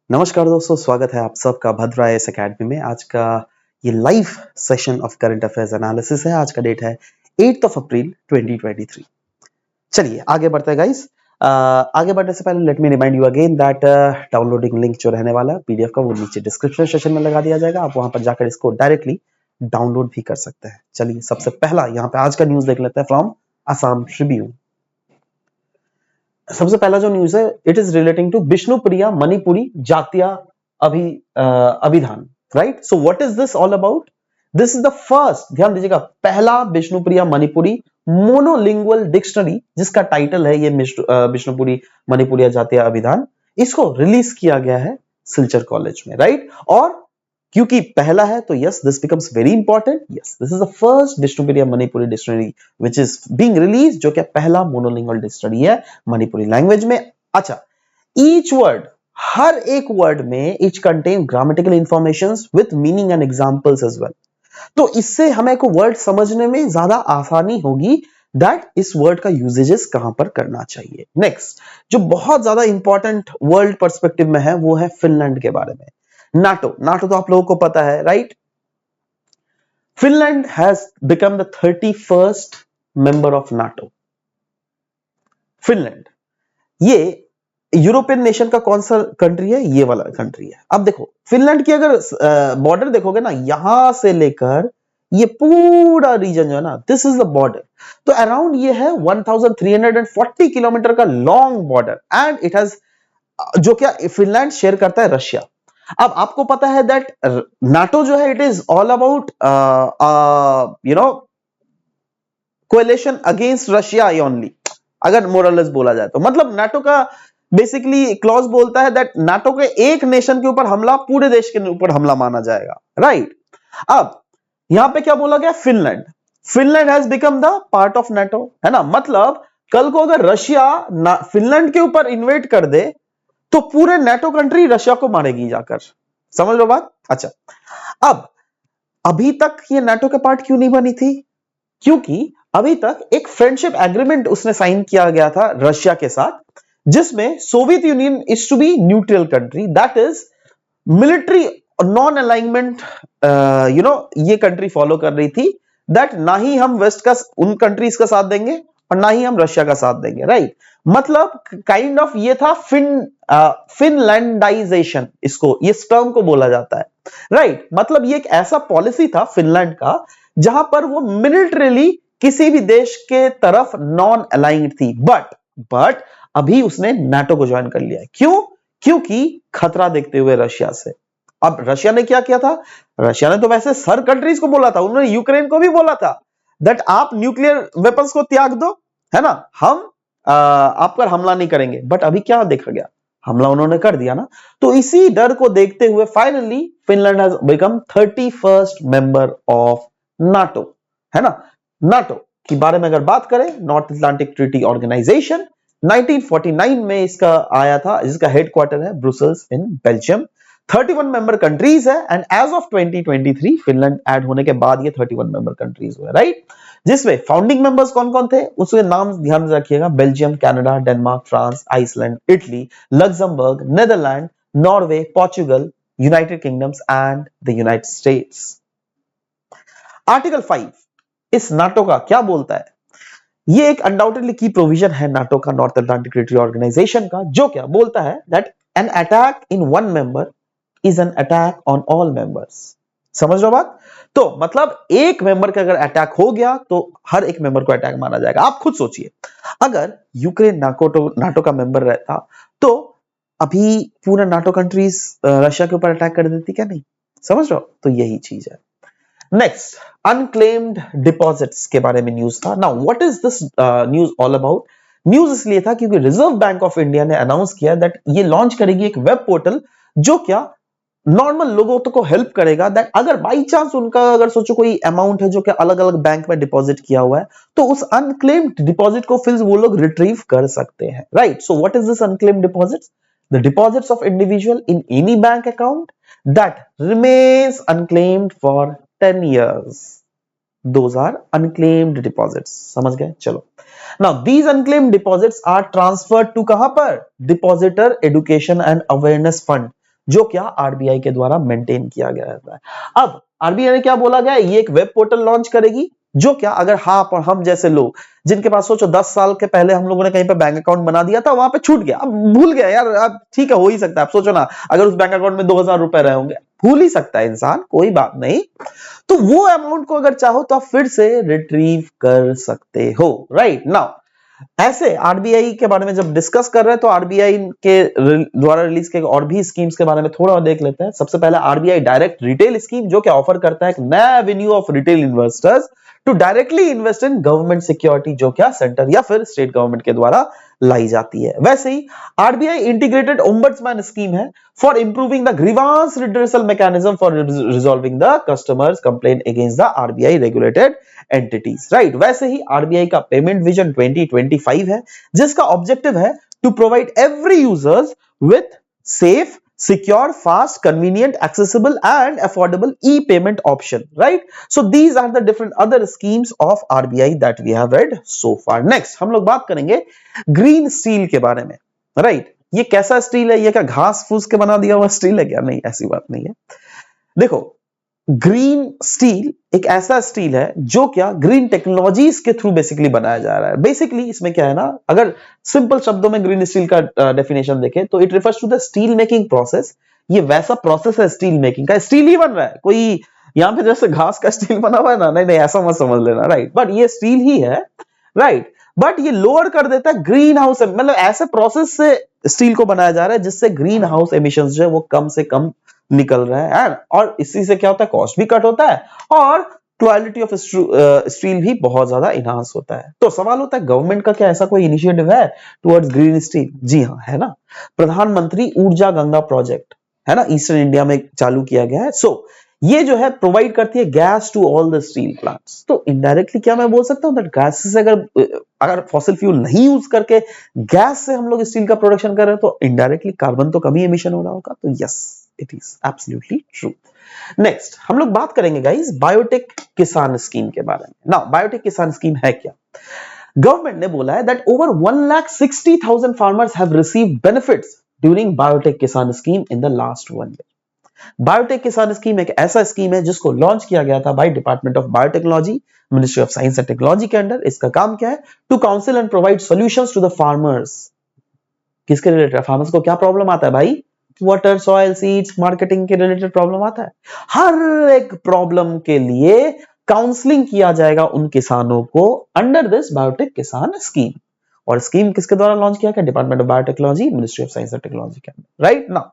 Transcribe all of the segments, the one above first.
नमस्कार दोस्तों, स्वागत है आप सबका भद्रा आईएएस अकेडमी में। आज का ये live session of current affairs analysis है। आज का डेट है 8 अप्रैल 2023। चलिए आगे बढ़ते हैं गाइस। आगे बढ़ने से पहले let me remind you again that downloading link जो रहने वाला है पीडीएफ का, वो नीचे डिस्क्रिप्शन सेक्शन में लगा दिया जाएगा। आप वहां पर जाकर इसको डायरेक्टली डाउनलोड भी कर सकते हैं। चलिए सबसे पहला यहाँ पे आज का न्यूज देख लेते हैं फ्रॉम असम ट्रिब्यून। सबसे पहला जो न्यूज है, it is relating to Vishnupriya Manipuri जातीय अभिधान, right. So what is this all about? This is the first, ध्यान दीजिएगा, पहला विष्णुप्रिया मणिपुरी मोनोलिंगुअल डिक्शनरी, जिसका टाइटल है ये विष्णुपुरी मणिपुरी जातीय अभिधान। इसको रिलीज किया गया है सिलचर कॉलेज में, राइट। और क्योंकि पहला है तो yes, this becomes very important. Yes, this is the first Vishnupriya Manipuri dictionary which is being release, जो कि पहला मोनोलिंगुअल डिक्शनरी है मणिपुरी लैंग्वेज में। अच्छा, ईच वर्ड, हर एक वर्ड में each contain grammatical informations with meaning and examples as well. तो इससे हमें को वर्ड समझने में ज्यादा आसानी होगी दैट इस वर्ड का यूजेजेस कहां पर करना चाहिए। नेक्स्ट, जो बहुत ज्यादा इंपॉर्टेंट वर्ल्ड पर्सपेक्टिव में है, वो है फिनलैंड के बारे में। नाटो नाटो तो आप लोगों को पता है, right. Finland has become the 31st member of NATO. Finland ये यूरोपियन नेशन का कौन सा कंट्री है? ये वाला कंट्री है। अब देखो, फिनलैंड की अगर बॉर्डर देखोगे ना, यहां से लेकर ये पूरा रीजन जो है ना, दिस इज द बॉर्डर। तो अराउंड ये है 1340 किलोमीटर का long border, and it has, जो क्या फिनलैंड शेयर करता है रशिया। अब आपको पता है दैट नाटो जो है, it is all about coalition against Russia only, अगर मोरलेस बोला जाए तो। मतलब नाटो का बेसिकली क्लॉज बोलता है दैट नाटो के एक नेशन के ऊपर हमला पूरे देश के ऊपर हमला माना जाएगा, राइट। अब यहां पे क्या बोला गया? Finland, Finland has become the part of NATO, है ना। मतलब कल को अगर रशिया फिनलैंड के ऊपर इन्वेट कर दे तो पूरे नाटो कंट्री रशिया को मारेगी जाकर। समझ लो बात? अच्छा, अब अभी तक ये नाटो के पार्ट क्यों नहीं बनी थी? क्योंकि अभी तक एक फ्रेंडशिप एग्रीमेंट उसने साइन किया गया था रशिया के साथ, जिसमें Soviet Union is to be neutral country, that is military non alignment, ये कंट्री फॉलो कर रही थी दैट ना ही हम वेस्ट का उन कंट्रीज का साथ देंगे और ना ही हम रशिया का साथ देंगे, राइट। मतलब काइंड ऑफ ये था फिनलैंडाइजेशन, इसको इस टर्म को बोला जाता है, राइट। मतलब ये एक ऐसा पॉलिसी था फिनलैंड का जहां पर वो मिलिटरीली किसी भी देश के तरफ नॉन अलाइंड थी, बट अभी उसने नाटो को ज्वाइन कर लिया है। क्यों? क्योंकि खतरा देखते हुए रशिया से। अब रशिया ने क्या किया था? रशिया ने तो वैसे हर कंट्रीज को बोला था, उन्होंने यूक्रेन को भी बोला था दैट आप न्यूक्लियर वेपन्स को त्याग दो, है ना, हम आप पर हमला नहीं करेंगे। बट अभी क्या देखा गया? हमला उन्होंने कर दिया ना। तो इसी डर को देखते हुए finally Finland has become 31st member of NATO, है ना। नाटो के बारे में अगर बात करें, नॉर्थ अटलांटिक ट्रीटी ऑर्गेनाइजेशन 1949 में इसका आया था, जिसका हेडक्वार्टर है Brussels in Belgium. 31 member countries है, and as of 2023 Finland add होने के बाद ये 31 मेंबर कंट्रीज हुए, राइट। जिसमें फाउंडिंग मेंबर्स कौन कौन थे उसके नाम ध्यान रखिएगा: Belgium, Canada, Denmark, France, Iceland, Italy, Luxembourg, Netherland, Norway, Portugal, United Kingdoms and the United States. Article 5 इस नाटो का क्या बोलता है? ये एक अनडाउटेडली की प्रोविजन है नाटो का, नॉर्थ अटलांटिक ट्रीटी ऑर्गेनाइजेशन का, जो क्या बोलता है that an attack in one member is an attack on all members. समझ लो बात? तो मतलब एक मेंबर का अगर अटैक हो गया तो हर एक मेंबर को अटैक माना जाएगा। आप खुद सोचिए, अगर यूक्रेन नाटो का मेंबर रहता तो अभी पूरा नाटो कंट्रीज रशिया के ऊपर अटैक कर देती क्या? नहीं। समझ रहे हो? तो यही चीज है। नेक्स्ट, अनक्लेम्ड डिपॉजिट्स के बारे में न्यूज था। Now what is this news all about? News इसलिए था क्योंकि रिजर्व बैंक ऑफ इंडिया ने अनाउंस किया दैट ये लॉन्च करेगी एक वेब पोर्टल, जो क्या नॉर्मल लोगों को हेल्प करेगा दैट अगर बाई चांस उनका, अगर सोचो कोई अमाउंट है जो कि अलग अलग बैंक में डिपॉजिट किया हुआ है, तो उस अनक्लेम्ड डिपॉजिट को फिर वो लोग रिट्रीव कर सकते हैं, right. So what is this unclaimed deposits? The deposits of individual in any bank account that remains unclaimed for 10 years. Those are unclaimed deposits. समझ गए? चलो, now these unclaimed deposits are transferred to कहां पर? Depositor Education and Awareness Fund, जो क्या RBI के द्वारा maintain किया गया रहता है। अब आरबीआई ने क्या बोला गया, ये एक वेब पोर्टल लॉन्च करेगी, जो क्या अगर हम जैसे लोग जिनके पास सोचो 10 साल के पहले हम लोगों ने कहीं पे बैंक अकाउंट बना दिया था, वहां पे छूट गया, अब भूल गया यार, अब ठीक है हो ही सकता है, आप सोचो ना अगर उस बैंक अकाउंट में 2000 रुपए रहे होंगे, भूल ही सकता है इंसान, कोई बात नहीं। तो वो अमाउंट को अगर चाहो तो आप फिर से रिट्रीव कर सकते हो, राइट नाउ। ऐसे आरबीआई के बारे में जब डिस्कस कर रहे हैं तो आरबीआई के द्वारा रिलीज के और भी स्कीम्स के बारे में थोड़ा देख लेते हैं। सबसे पहले आरबीआई डायरेक्ट रिटेल स्कीम, जो कि ऑफर करता है एक नया avenue of retail investors to directly invest in government security, जो क्या सेंटर या फिर स्टेट गवर्नमेंट के द्वारा लाई जाती है। वैसे ही आरबीआई इंटीग्रेटेड ओम्बड्समैन स्कीम है for improving the grievance redressal mechanism for resolving the customers complaint against the RBI regulated entities, right. वैसे ही आरबीआई का पेमेंट विजन 2025 है, जिसका ऑब्जेक्टिव है to provide every users with safe, secure, fast, convenient, accessible and affordable e-payment option, right? So these are the different other schemes of RBI that we have read so far. Next हम लोग बात करेंगे green steel के बारे में, right? ये कैसा steel है, ये क्या घास फूस के बना दिया हुआ स्टील है क्या? नहीं, ऐसी बात नहीं है। देखो, ग्रीन स्टील एक ऐसा स्टील है जो क्या ग्रीन टेक्नोलॉजीज के थ्रू बेसिकली बनाया जा रहा है। बेसिकली इसमें क्या है ना, अगर सिंपल शब्दों में ग्रीन स्टील का डेफिनेशन देखें तो it refers to the steel making process. ये वैसा प्रोसेस है स्टील मेकिंग का, स्टील ही बन रहा है, कोई यहां पे जैसे घास का स्टील बना हुआ है ना, नहीं नहीं ऐसा मत समझ लेना, राइट। बट ये स्टील ही है, राइट। बट ये लोअर कर देता है ग्रीन हाउस, मतलब ऐसे प्रोसेस से स्टील को बनाया जा रहा है जिससे ग्रीन हाउस एमिशंस जो है वो कम से कम निकल रहा है, और इसी से क्या होता है, कॉस्ट भी कट होता है और क्वालिटी ऑफ स्टील भी बहुत ज्यादा इनहांस होता है। तो सवाल होता है गवर्नमेंट का क्या ऐसा कोई इनिशिएटिव है टुवर्ड्स ग्रीन स्टील? जी हाँ, है ना, प्रधानमंत्री ऊर्जा गंगा प्रोजेक्ट है ना, ईस्टर्न इंडिया में चालू किया गया है। सो ये जो है प्रोवाइड करती है gas to all the steel plants. तो इनडायरेक्टली क्या मैं बोल सकता हूँ दैट गैस से अगर फॉसिल फ्यूल नहीं यूज करके गैस से हम लोग स्टील का प्रोडक्शन कर रहे हैं तो इनडायरेक्टली कार्बन तो कम ही एमिशन हो रहा होगा। तो yes, it is absolutely true. Next हम लोग बात करेंगे गाइस बायोटेक किसान स्कीम के बारे में। नाउ बायोटेक किसान स्कीम है क्या? गवर्नमेंट ने बोला है that over 1,60,000 farmers have received benefits during biotech Kisan scheme in the last 1 year. Biotech Kisan scheme एक ऐसा स्कीम है जिसको लॉन्च किया गया था by department of biotechnology, ministry of science and technology के अंडर। इसका काम क्या है? To counsel and provide solutions to the farmers. किसके रिलेटेड? फार्मर्स को क्या प्रॉब्लम आता है भाई? वाटर, सॉइल, सीड्स, मार्केटिंग के रिलेटेड प्रॉब्लम आता है। हर एक प्रॉब्लम के लिए काउंसलिंग किया जाएगा उन किसानों को under this biotech Kisan scheme. और स्कीम किसके द्वारा लॉन्च किया गया? Department of biotechnology, ministry of science and technology के अंदर, राइट नाउ।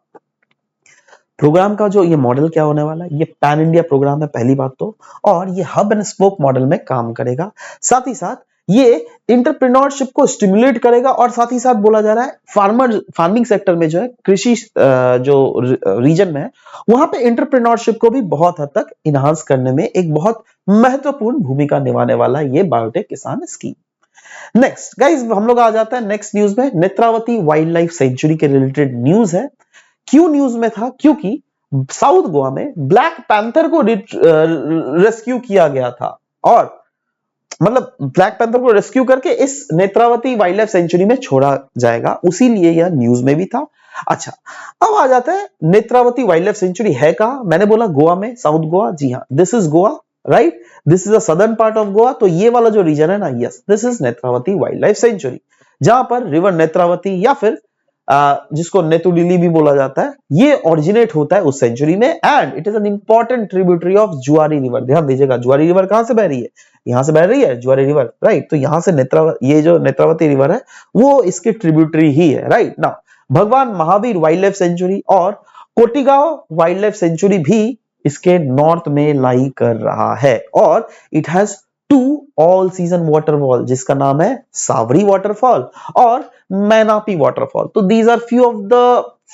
प्रोग्राम का जो ये मॉडल क्या होने वाला है, ये पैन इंडिया प्रोग्राम है पहली बात तो, और ये हब एंड स्पोक मॉडल में काम करेगा। साथ ही साथ ये एंटरप्रेन्योरशिप को स्टिमुलेट करेगा, और साथ ही साथ बोला जा रहा है फार्मिंग सेक्टर में जो है, कृषि जो रीजन में है, वहां पे एंटरप्रेन्योरशिप को भी बहुत हद तक इनहांस करने में एक बहुत महत्वपूर्ण भूमिका निभाने वाला ये biotech Kisan scheme. Next guys हम लोग आ जाते हैं नेक्स्ट न्यूज में। नेत्रावती वाइल्ड लाइफ सेंचुरी के रिलेटेड न्यूज है। क्यों न्यूज में था? क्योंकि साउथ गोवा में ब्लैक पैंथर को रेस्क्यू किया गया था, और मतलब ब्लैक पैंथर को रेस्क्यू करके इस नेत्रावती वाइल्ड लाइफ सेंचुरी में छोड़ा जाएगा, उसी लिए यह न्यूज में भी था। अच्छा, अब आ जाता है नेत्रावती वाइल्ड लाइफ सेंचुरी है कहां? मैंने बोला गोवा में, साउथ गोवा। जी हाँ, this is Goa, right, this is the southern part of Goa. तो ये वाला जो रीजन है ना, yes, this is Netravati wild life sanctuary, जहां पर रिवर नेत्रावती या फिर जिसको नेतुडिली भी बोला जाता है, ये ओरिजिनेट होता है उस सेंचुरी में, and it is an important tributary of जुआरी रिवर। ध्यान दीजिएगा, जुआरी रिवर कहां से बह रही है? यहां से बह रही है जुआरी रिवर, राइट। तो यहां से ये जो नेत्रावती रिवर है वो इसकी ट्रिब्यूटरी ही है, राइट नाउ। भगवान महावीर वाइल्ड लाइफ सेंचुरी और कोटिगांव वाइल्ड लाइफ सेंचुरी भी इसके नॉर्थ में लाई कर रहा है, और it has 2 all season waterfall, जिसका नाम है सावरी वाटरफॉल और मैनापी वाटरफॉल। तो these are few of the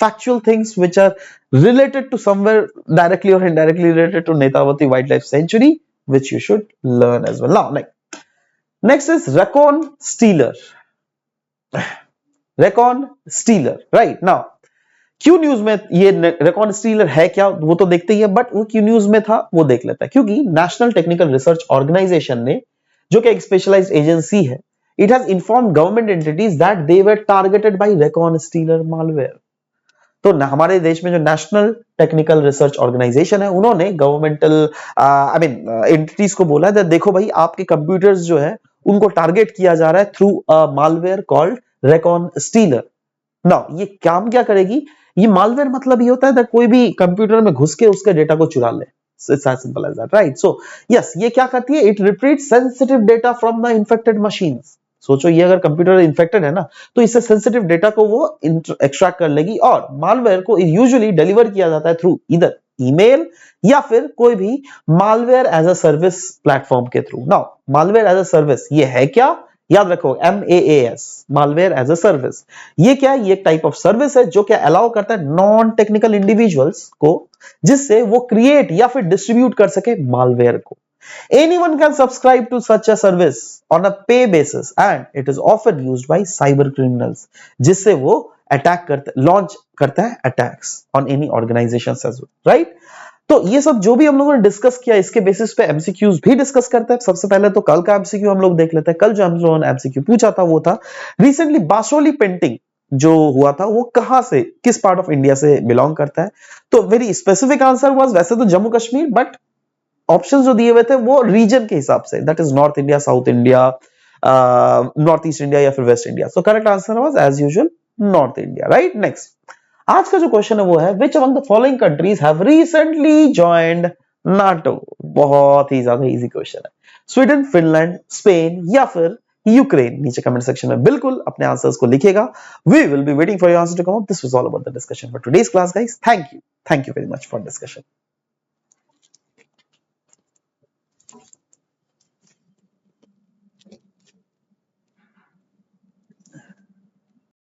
factual things which are related to somewhere directly or indirectly related to Netravati Wildlife Sanctuary, which you should learn as well. Now, next is Recon Stealer. Recon Stealer, right now. क्यों news में ये Recon stealer है क्या, वो तो देखते ही है, but वो क्यों न्यूज में था वो देख लेता है। क्योंकि नेशनल टेक्निकल रिसर्च ऑर्गेनाइजेशन ने, जो कि एक स्पेशलाइज्ड एजेंसी है, it has informed government entities that they were targeted by recon stealer malware. तो हमारे देश में जो नेशनल टेक्निकल रिसर्च ऑर्गेनाइजेशन है, उन्होंने गवर्नमेंटल एंटिटीज को बोला है, देखो भाई आपके कंप्यूटर्स जो है उनको टारगेट किया जा रहा है through a malware called Recon stealer. Now ये काम क्या करेगी? ये मालवेयर मतलब ये होता है कोई भी कंप्यूटर में घुस के उसके डेटा को चुरा ले। It's as simple as that, right? So yes, ये क्या करती है? It retrieves sensitive data from the infected machines. सोचो ये अगर कंप्यूटर इन्फेक्टेड है ना, तो इससे सेंसिटिव डेटा को वो एक्सट्रैक्ट कर लेगी, और मालवेयर को यूजुअली डिलीवर किया जाता है थ्रू ईदर ईमेल या फिर कोई भी malware as a service platform के through. Now malware as a service ये है क्या? याद रखो, MAAS, malware as a service. ये क्या है? ये एक टाइप ऑफ सर्विस है जो क्या अलाउ करता है नॉन टेक्निकल इंडिविजुअल्स को, जिससे वो क्रिएट या फिर डिस्ट्रीब्यूट कर सके मालवेयर को। Anyone can subscribe to such a service on a pay basis and it is often used by cyber criminals, जिससे वो अटैक करते, लॉन्च करता है attacks on any organisations as well, right? तो ये सब जो भी हम लोगों ने डिस्कस किया, इसके बेसिस पे एमसीक्यूज भी डिस्कस करते हैं। सबसे पहले तो कल का एमसीक्यू हम लोग देख लेते हैं। कल जो हम लोगों ने एमसीक्यू पूछा था वो था रिसेंटली बासोली पेंटिंग जो हुआ था वो कहां से, किस पार्ट ऑफ इंडिया से बिलोंग करता है? तो वेरी स्पेसिफिक आंसर वाज वैसे तो जम्मू कश्मीर, बट ऑप्शंस जो दिए हुए थे वो रीजन के हिसाब से, that is north India, south India, north east India या फिर west India. So correct answer was as usual north India, right? Next, आज का जो क्वेश्चन है वो है which among the following countries have recently joined NATO? बहुत ही ज्यादा इजी क्वेश्चन है। स्वीडन, फिनलैंड, स्पेन या फिर यूक्रेन? नीचे कमेंट सेक्शन में बिल्कुल अपने आंसर्स को लिखेगा। We will be waiting for your answer to come up. This was all about the discussion for today's class guys. Thank you very much for discussion.